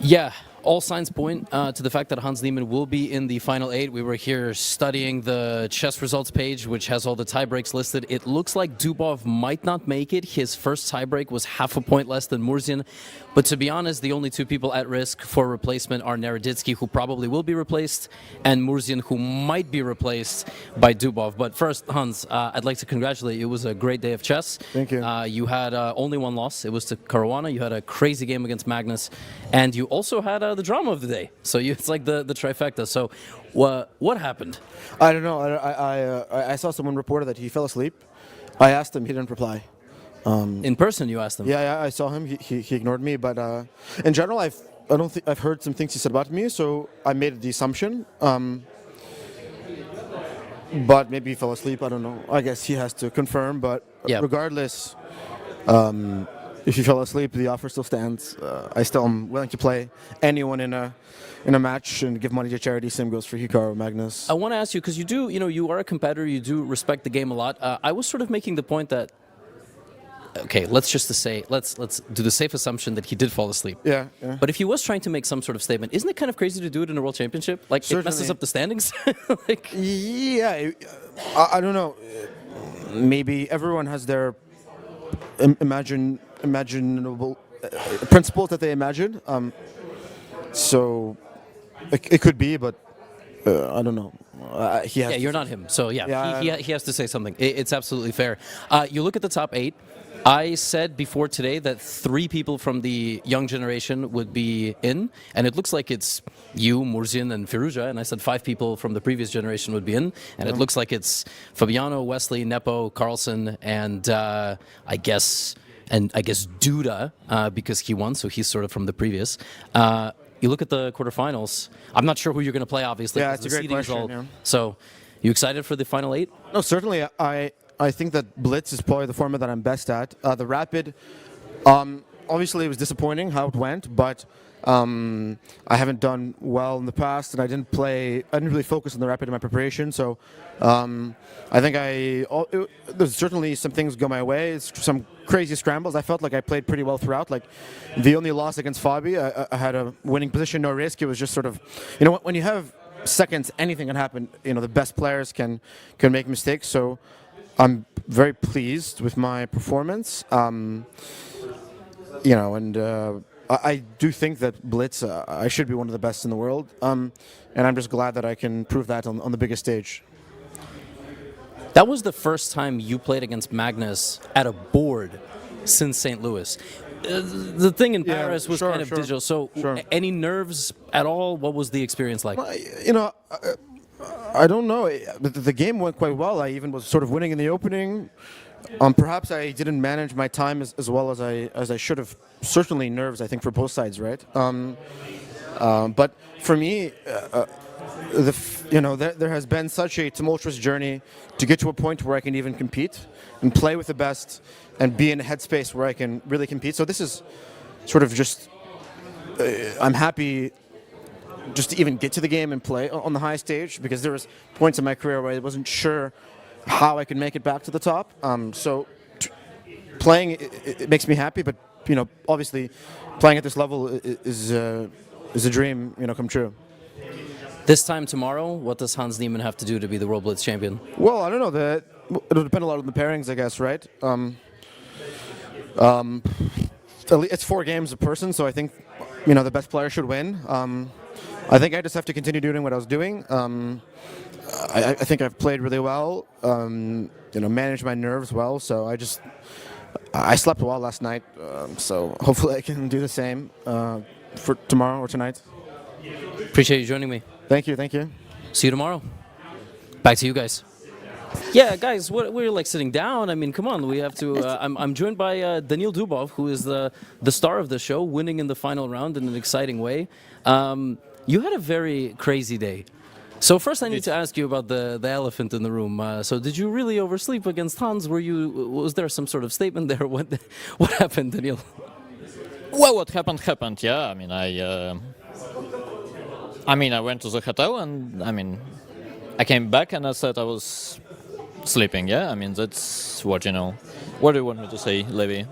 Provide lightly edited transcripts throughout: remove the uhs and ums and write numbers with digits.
Yeah, all signs point to the fact that Hans Niemann will be in the final 8. We were here studying the chess results page, which has all the tiebreaks listed. It looks like Dubov might not make it. His first tiebreak was half a point less than Murzian. But to be honest, the only two people at risk for replacement are Neraditsky, who probably will be replaced, and Murzian, who might be replaced by Dubov. But first, Hans, I'd like to congratulate you. It was a great day of chess. Thank you. You had only one loss. It was to Caruana. You had a crazy game against Magnus. And you also had the drama of the day. So it's like the trifecta. So what happened? I don't know. I saw someone reported that he fell asleep. I asked him. He didn't reply. In person, you asked him? Yeah, I saw him. He ignored me. But in general, I've heard some things he said about me, so I made the assumption. But maybe he fell asleep. I don't know. I guess he has to confirm. But yeah. Regardless, if he fell asleep, the offer still stands. I still am willing to play anyone in a match and give money to charity. Same goes for Hikaru or Magnus. I want to ask you, because you are a competitor. You do respect the game a lot. I was sort of making the point that, okay, let's do the safe assumption that he did fall asleep. Yeah. But if he was trying to make some sort of statement, isn't it kind of crazy to do it in a world championship? Like, Certainly. It messes up the standings? Yeah, I don't know. Maybe everyone has their imaginable principles that they imagine. So it could be, but I don't know. You're not him. So Yeah, he has to say something. It's absolutely fair. You look at the top 8. I said before today that 3 people from the young generation would be in, and it looks like it's you, Murzian, and Firuza, and I said 5 people from the previous generation would be in, and it looks like it's Fabiano, Wesley, Nepo, Carlsen, and I guess Duda, because he won, so he's sort of from the previous. You look at the quarterfinals. I'm not sure who you're going to play, obviously. Yeah, it's a great question. Yeah. So, you excited for the final 8? No, certainly. I think that Blitz is probably the format that I'm best at. The Rapid, obviously it was disappointing how it went, but I haven't done well in the past, and I didn't really focus on the Rapid in my preparation, so I think there's certainly some things go my way. It's some crazy scrambles. I felt like I played pretty well throughout. Like the only loss against Fabi, I had a winning position, no risk. It was just sort of, when you have seconds, anything can happen. The best players can make mistakes, so I'm very pleased with my performance. And I do think that Blitz, I should be one of the best in the world. And I'm just glad that I can prove that on the biggest stage. That was the first time you played against Magnus at a board since St. Louis. The thing in Paris was kind of digital. So any nerves at all? What was the experience like? I don't know. The game went quite well. I even was sort of winning in the opening. Perhaps I didn't manage my time as well as I should have. Certainly nerves, I think, for both sides, right? But for me, there has been such a tumultuous journey to get to a point where I can even compete and play with the best and be in a headspace where I can really compete. So this is sort of just, I'm happy just to even get to the game and play on the high stage, because there was points in my career where I wasn't sure how I could make it back to the top. So playing, it makes me happy, but obviously playing at this level is a dream, come true. This time tomorrow, what does Hans Niemann have to do to be the World Blitz champion? Well, I don't know. It'll depend a lot on the pairings, I guess, right? It's 4 games a person, so I think the best player should win. I think I just have to continue doing what I was doing. I think I've played really well, managed my nerves well. So I slept well last night. So hopefully I can do the same for tomorrow or tonight. Appreciate you joining me. Thank you. See you tomorrow. Back to you guys. Yeah, guys, we're like sitting down. I mean, come on, we have to. I'm joined by Daniil Dubov, who is the star of the show, winning in the final round in an exciting way. You had a very crazy day. So first, I need to ask you about the elephant in the room. So did you really oversleep against Hans? Was there some sort of statement there? What happened, Daniil? Well, what happened. Yeah, I went to the hotel and I came back and I said I was sleeping. Yeah, that's what. What do you want me to say, Levi?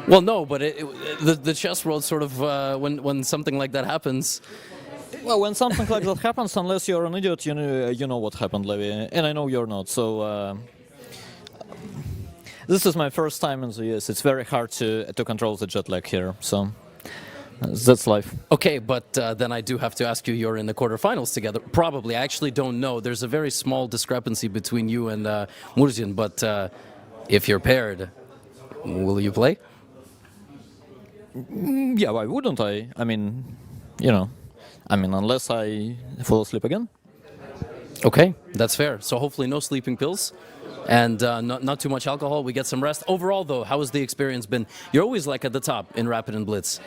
Well, no, but the chess world sort of when something like that happens. Well, when something like that happens, unless you're an idiot, you know what happened, Levi, and I know you're not. So this is my first time in the US. It's very hard to control the jet lag here. So that's life. Okay, but then I do have to ask you. You're in the quarterfinals together. Probably, I actually don't know. There's a very small discrepancy between you and Murzin, but if you're paired, will you play? Yeah, why wouldn't I? I mean, unless I fall asleep again. Okay, that's fair. So hopefully no sleeping pills and not too much alcohol. We get some rest. Overall, though, how has the experience been? You're always like at the top in Rapid and Blitz.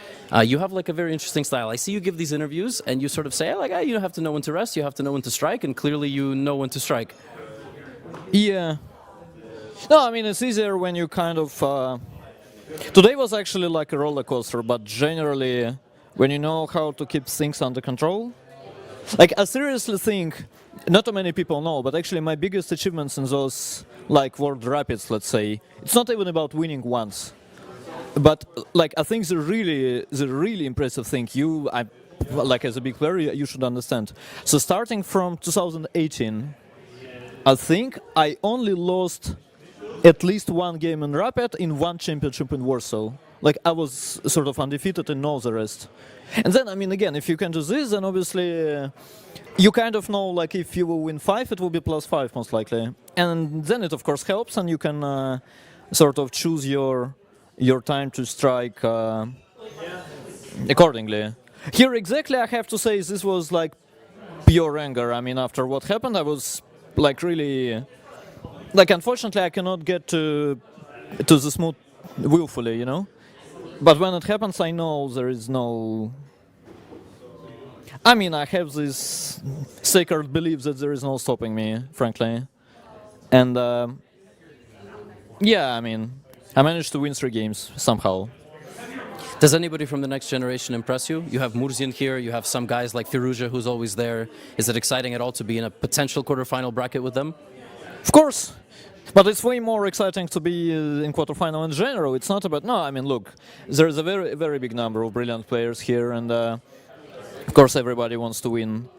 You have like a very interesting style. I see you give these interviews and you sort of say, like, you have to know when to rest, you have to know when to strike, and clearly you know when to strike. Yeah. No, I mean, it's easier when you kind of... Today was actually like a roller coaster, but generally, when you know how to keep things under control, like I seriously think, not too many people know, but actually my biggest achievements in those like World Rapids, let's say, it's not even about winning once, but like I think the really impressive thing like as a big player, you should understand. So starting from 2018, I think I only lost at least one game in Rapid in one championship in Warsaw. Like I was sort of undefeated and know the rest. And then, I mean, again, if you can do this, then obviously you kind of know, like if you will win 5, it will be +5 most likely. And then it of course helps, and you can sort of choose your time to strike accordingly. Here exactly, I have to say, this was like pure anger. I mean, after what happened, I was like really... Like, unfortunately, I cannot get to the smooth willfully, you know? But when it happens, I know there is no... I mean, I have this sacred belief that there is no stopping me, frankly. And, yeah, I mean, I managed to win 3 games, somehow. Does anybody from the next generation impress you? You have Murzin here, you have some guys like Firuza who's always there. Is it exciting at all to be in a potential quarterfinal bracket with them? Of course, but it's way more exciting to be in quarterfinal in general. It's not about... No, I mean, look, there's a very, very big number of brilliant players here, and of course everybody wants to win.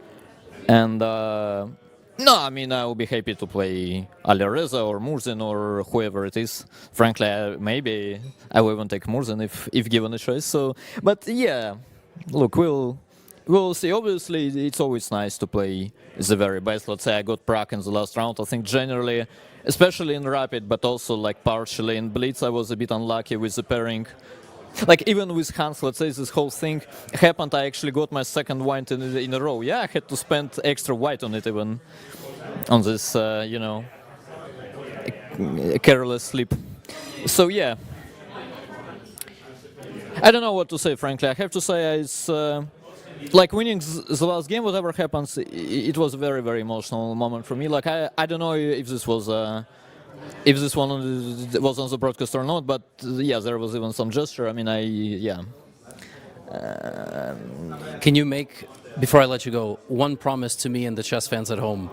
And no, I mean, I will be happy to play Alireza or Murzin or whoever it is. Frankly, maybe I will even take Murzin if given a choice. So, but yeah, look, we'll see. Obviously, it's always nice to play the very best. Let's say I got Prague in the last round. I think generally, especially in Rapid, but also like partially in Blitz, I was a bit unlucky with the pairing. Like even with Hans, let's say this whole thing happened, I actually got my second white in a row. Yeah, I had to spend extra white on it even, on this, careless sleep. So yeah. I don't know what to say, frankly. I have to say it's... like winning the last game, whatever happens, it was a very, very emotional moment for me. Like I don't know if this was if this one was on the broadcast or not, but yeah, there was even some gesture. I mean, Can you make, before I let you go, one promise to me and the chess fans at home?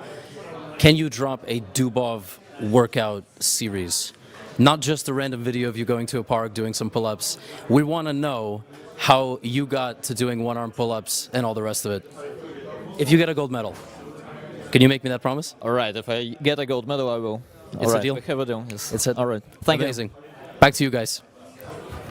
Can you drop a Dubov workout series? Not just a random video of you going to a park doing some pull-ups. We want to know how you got to doing one-arm pull-ups and all the rest of it. If you get a gold medal, can you make me that promise? All right, if I get a gold medal, I will. It's a deal? We have a deal, yes. It's all right. Thank you. Amazing. Back to you guys.